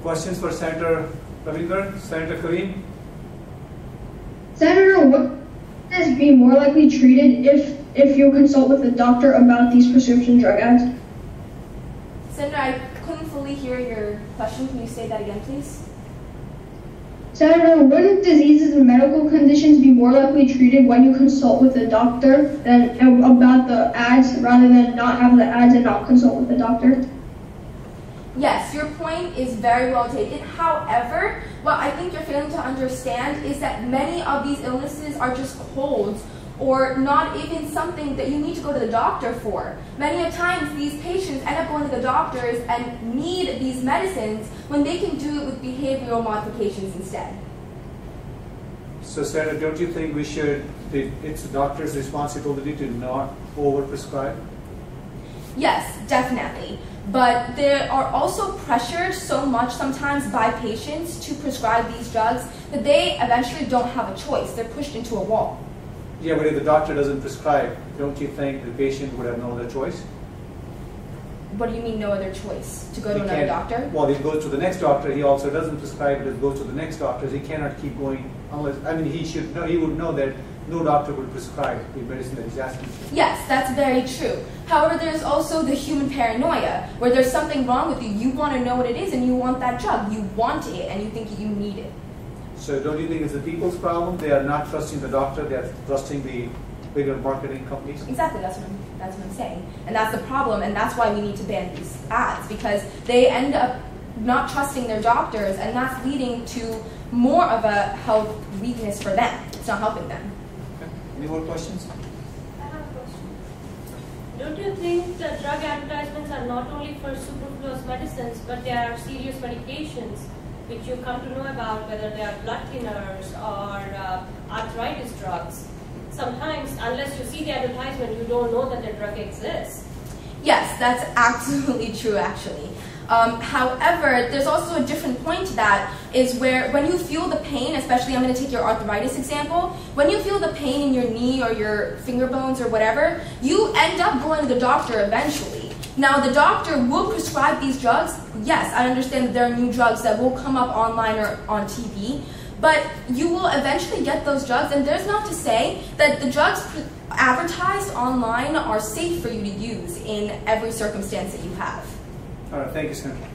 questions for Senator Ravindran? Senator Kareem? Senator, would this be more likely treated if you consult with a doctor about these prescription drug ads? Senator, I couldn't fully hear your question. Can you say that again, please? Senator, wouldn't diseases and medical conditions be more likely treated when you consult with a doctor than about the ads, rather than not have the ads and not consult with the doctor? Yes, your point is very well taken. However, what I think you're failing to understand is that many of these illnesses are just colds or not even something that you need to go to the doctor for. Many of times these patients end up going to the doctors and need these medicines when they can do it with behavioral modifications instead. So Senator, don't you think it's the doctor's responsibility to not overprescribe? Yes, definitely. But they are also pressured so much sometimes by patients to prescribe these drugs that they eventually don't have a choice. They're pushed into a wall. Yeah, but if the doctor doesn't prescribe, don't you think the patient would have no other choice? What do you mean no other choice? To go to another doctor? Well, he goes to the next doctor, he also doesn't prescribe, but he goes to the next doctor. He cannot keep going unless, I mean, he would know that no doctor would prescribe the medicine that he's asking for. Yes, that's very true. However, there's also the human paranoia, where there's something wrong with you. You want to know what it is and you want that drug. You want it and you think you need it. So don't you think it's the people's problem? They are not trusting the doctor, they are trusting the bigger marketing companies? Exactly, that's what I'm saying. And that's the problem, and that's why we need to ban these ads, because they end up not trusting their doctors, and that's leading to more of a health weakness for them. It's not helping them. Okay. Any more questions? I have a question. Don't you think that drug advertisements are not only for superfluous medicines, but they are serious medications, which you come to know about, whether they are blood thinners or arthritis drugs? Sometimes, unless you see the advertisement, you don't know that the drug exists. Yes, that's absolutely true, actually. However, there's also a different point to that, is where when you feel the pain, especially I'm going to take your arthritis example, when you feel the pain in your knee or your finger bones or whatever, you end up going to the doctor eventually. Now, the doctor will prescribe these drugs. Yes, I understand that there are new drugs that will come up online or on TV, but you will eventually get those drugs, and there's not to say that the drugs advertised online are safe for you to use in every circumstance that you have. All right, thank you, Senator.